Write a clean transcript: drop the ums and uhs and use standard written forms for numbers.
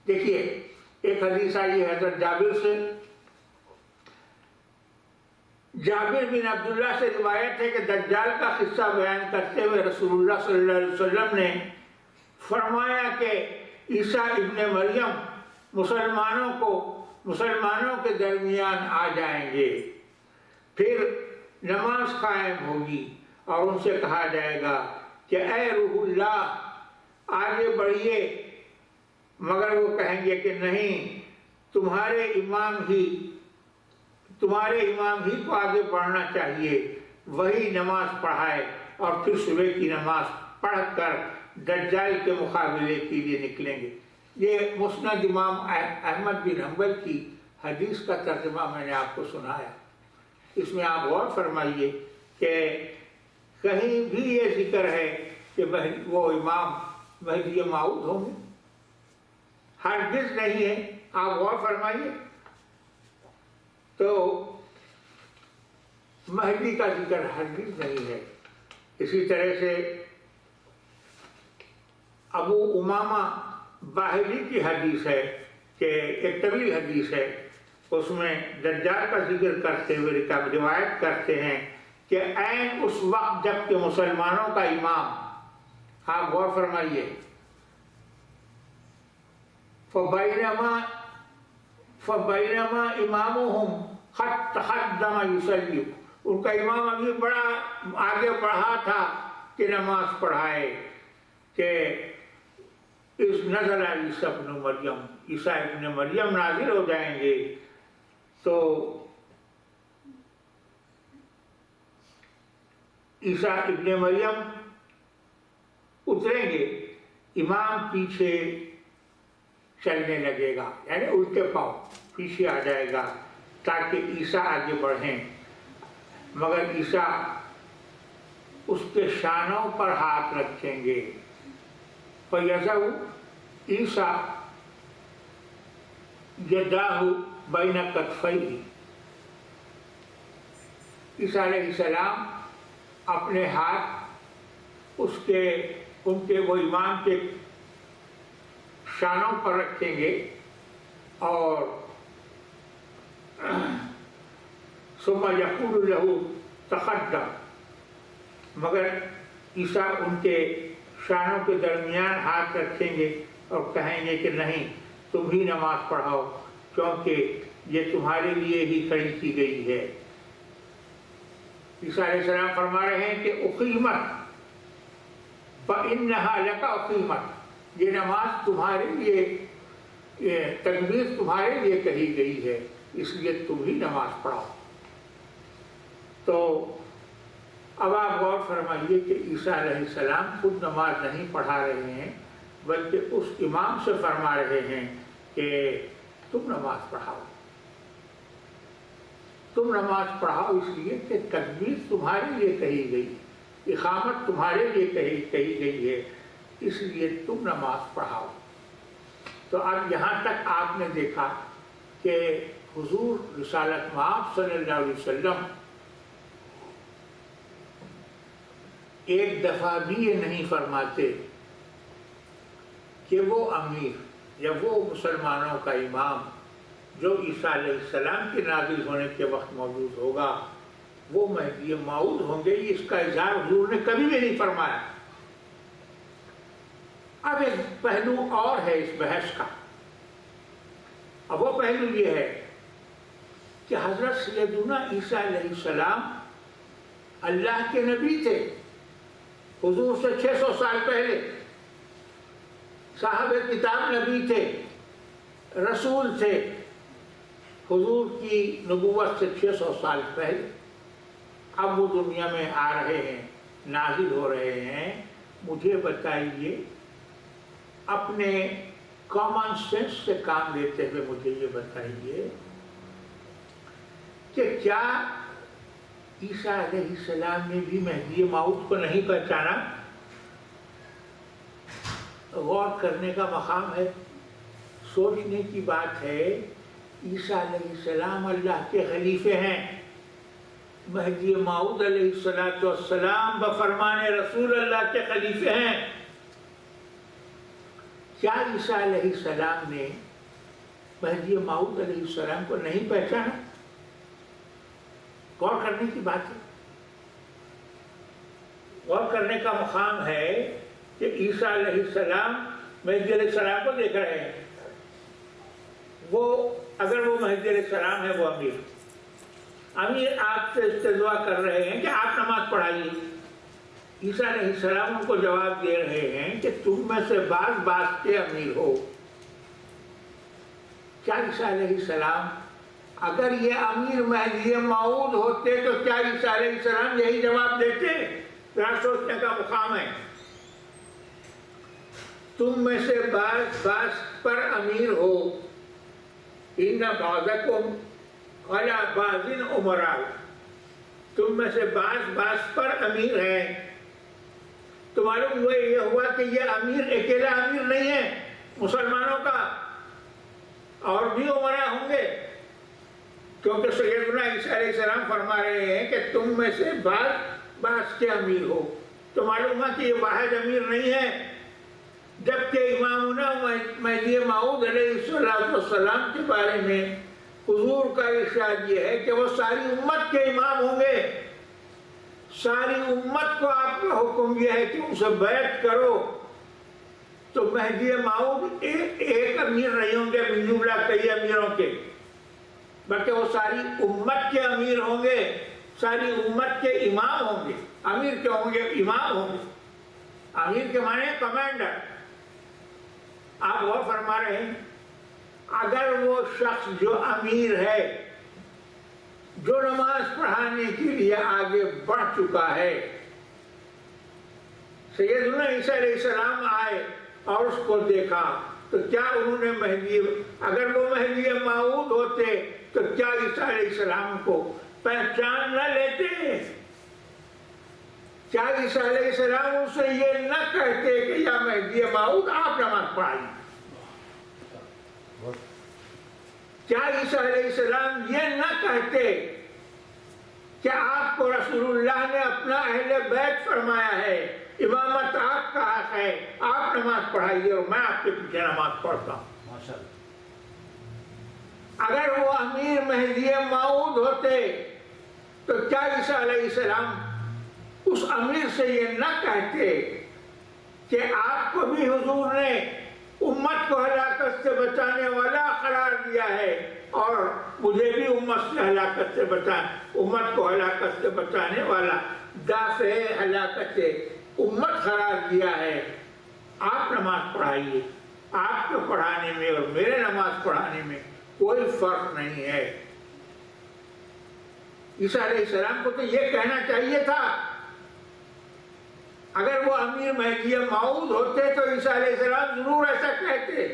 دیکھیے ایک حدیث آئی ہے حضرت جابر سے، جابر بن عبداللہ سے روایت ہے کہ دجال کا قصہ بیان کرتے ہوئے رسول اللہ صلی اللہ علیہ وسلم نے فرمایا کہ عیسیٰ ابن مریم مسلمانوں کے درمیان آ جائیں گے، پھر نماز قائم ہوگی اور ان سے کہا جائے گا کہ اے روح اللہ آگے بڑھیے، مگر وہ کہیں گے کہ نہیں، تمہارے امام ہی کو آگے بڑھنا چاہیے، وہی نماز پڑھائے، اور پھر صبح کی نماز پڑھ کر دجال کے مقابلے کے لیے نکلیں گے۔ یہ مسند امام احمد بن حنبل کی حدیث کا ترجمہ میں نے آپ کو سنایا۔ اس میں آپ غور فرمائیے کہ کہیں بھی یہ ذکر ہے کہ وہ امام مہدی موعود ہوں گے، ہرگز نہیں ہے، آپ غور فرمائیے۔ تو مہدی کا ذکر ہرگز نہیں ہے۔ اسی طرح سے ابو امامہ باہلی کی حدیث ہے کہ ایک طویل حدیث ہے، اس میں دجال کا ذکر کرتے ہوئے روایت کرتے ہیں کہ عین اس وقت جب کہ مسلمانوں کا امام، آپ غور فرمائیے، فَبَيْنَمَا إِمَامُهُمْ قَدْ تَقَدَّمَ يُصَلِّي، ان کا امام ابھی بڑا آگے بڑھا تھا کہ نماز پڑھائے، کہ اس نزل عیسیٰ ابن مریم، عیسیٰ ابن مریم نازل ہو جائیں گے، تو عیسیٰ ابن مریم اتریں گے، امام پیچھے چلنے لگے گا، یعنی الٹے پاؤں پیچھے آ جائے گا تاکہ عیسیٰ آگے بڑھیں، مگر عیسیٰ اس کے شانوں پر ہاتھ رکھیں گے۔ فَيَضَعُ عیسیٰ يَدَاهُ بَيْنَ كَتْفَيْهِ، عیسیٰ علیہ السلام اپنے ہاتھ ان کے وہ امام کے شانوں پر رکھیں گے، اور ثم يقول له تقدم، مگر عیسیٰ ان کے شانوں کے درمیان ہاتھ رکھیں گے اور کہیں گے کہ نہیں، تم ہی نماز پڑھاؤ، کیونکہ یہ تمہارے لیے ہی کھڑی کی گئی ہے۔ عیسیٰ علیہ السلام فرما رہے ہیں کہ اقیمت فإنها لك اقیمت، یہ نماز تمہارے لیے، تکبیر تمہارے لیے کہی گئی ہے، اس لیے تم ہی نماز پڑھاؤ۔ تو اب آپ غور فرمائیے کہ عیسیٰ علیہ السلام خود نماز نہیں پڑھا رہے ہیں، بلکہ اس امام سے فرما رہے ہیں کہ تم نماز پڑھاؤ، تم نماز پڑھاؤ، اس لیے کہ تکبیر تمہارے لیے کہی گئی، اقامت تمہارے لیے کہی گئی ہے، اس لیے تم نماز پڑھاؤ۔ تو اب یہاں تک آپ نے دیکھا کہ حضور رسالت مآب صلی اللہ علیہ وسلم ایک دفعہ بھی یہ نہیں فرماتے کہ وہ امیر یا وہ مسلمانوں کا امام جو عیسیٰ علیہ السلام کے نازل ہونے کے وقت موجود ہوگا وہ مہدی موعود ہوں گے، اس کا اظہار حضور نے کبھی بھی نہیں فرمایا۔ اب ایک پہلو اور ہے اس بحث کا، اب وہ پہلو یہ ہے کہ حضرت سیدنا عیسیٰ علیہ السلام اللہ کے نبی تھے، حضور سے 600 سال پہلے، صاحب کتاب نبی تھے، رسول تھے، حضور کی نبوت سے 600 سال پہلے۔ اب وہ دنیا میں آ رہے ہیں، نازل ہو رہے ہیں۔ مجھے بتائیے، اپنے کامن سینس سے کام لیتے ہوئے مجھے یہ بتائیے کہ کیا عیسیٰ علیہ السلام نے بھی مہدی موعود کو نہیں پہچانا؟ غور کرنے کا مقام ہے، سوچنے کی بات ہے۔ عیسیٰ علیہ السلام اللہ کے خلیفے ہیں، مہدی موعود علیہ السلام بفرمان رسول اللہ کے خلیفے ہیں۔ کیا عیسیٰ علیہ السلام نے مہدی موعود علیہ السلام کو نہیں پہچانا؟ غور کرنے کی بات ہے، غور کرنے کا مقام ہے کہ عیسیٰ علیہ السلام مہدی علیہ السلام کو دیکھ رہے ہیں، اگر وہ مہدی علیہ السلام ہے، وہ امیر آپ سے استدعا کر رہے ہیں کہ آپ نماز پڑھائیے، عیسیٰ علیہ السلام ان کو جواب دے رہے ہیں کہ تم میں سے بعض کے امیر ہو۔ کیا عیسیٰ علیہ السلام اگر یہ امیر مہدی موعود ہوتے تو کیا عیسیٰ علیہ السلام یہی جواب دیتے؟ ذرا سوچنے کا مقام ہے۔ تم میں سے بعض پر امیر ہو، ان بعضکم علی بعض امراء، تم میں سے بعض پر امیر ہیں۔ تو معلوم یہ ہوا کہ یہ امیر اکیلا امیر نہیں ہے مسلمانوں کا، اور بھی امراء ہوں گے، کیونکہ سیدنا عیسیٰ علیہ السلام فرما رہے ہیں کہ تم میں سے بعض کے امیر ہو، تو معلوم ہے کہ یہ واحد امیر نہیں ہے، جبکہ امامنا مہدی موعود علیہ السلام کے بارے میں حضور کا ارشاد یہ ہے کہ وہ ساری امت کے امام ہوں گے۔ ساری امت کو آپ کا حکم یہ ہے کہ ان سے بیعت کرو، تو مہدی موعود ایک امیر نہیں ہوں گے من جملہ کئی امیروں کے، بلکہ وہ ساری امت کے امیر ہوں گے، ساری امت کے امام ہوں گے۔ امیر کیا ہوں گے؟ امام ہوں گے۔ امیر کے معنی کمانڈر۔ آپ وہ فرما رہے ہیں اگر وہ شخص جو امیر ہے، جو نماز پڑھانے کے لیے آگے بڑھ چکا ہے، سیدنا عیسیٰ علیہ السلام آئے اور اس کو دیکھا، تو کیا انہوں نے اگر وہ مہدی موعود ہوتے تو کیا عیسیٰ علیہ السلام کو پہچان نہ لیتے؟ کیا عیسیٰ علیہ السلام ان سے یہ نہ کہتے کہ یا مہدی موعود آپ نماز پڑھائیے؟ کیا عیسیٰ علیہ السلام یہ نہ کہتے کہ آپ کو رسول اللہ نے اپنا اہل بیت فرمایا ہے، امامت آپ کا حق ہے، آپ نماز پڑھائیے اور میں آپ کے پیچھے نماز پڑھتا ہوں؟ اگر وہ امیر مہدی موعود ہوتے تو کیا عیسیٰ علیہ السلام اس امیر سے یہ نہ کہتے کہ آپ کو بھی حضور نے امت کو ہلاکت سے بچانے والا قرار دیا ہے، اور مجھے بھی امت کو ہلاکت سے بچانے والا دافع ہلاکت سے امت قرار دیا ہے، آپ نماز پڑھائیے۔ آپ کے پڑھانے میں اور میرے نماز پڑھانے میں کوئی فرق نہیں ہے۔ عیسیٰ علیہ السلام کو تو یہ کہنا چاہیے تھا۔ اگر وہ امیر مہدی موعود ہوتے تو عیسیٰ علیہ السلام ضرور ایسا کہتے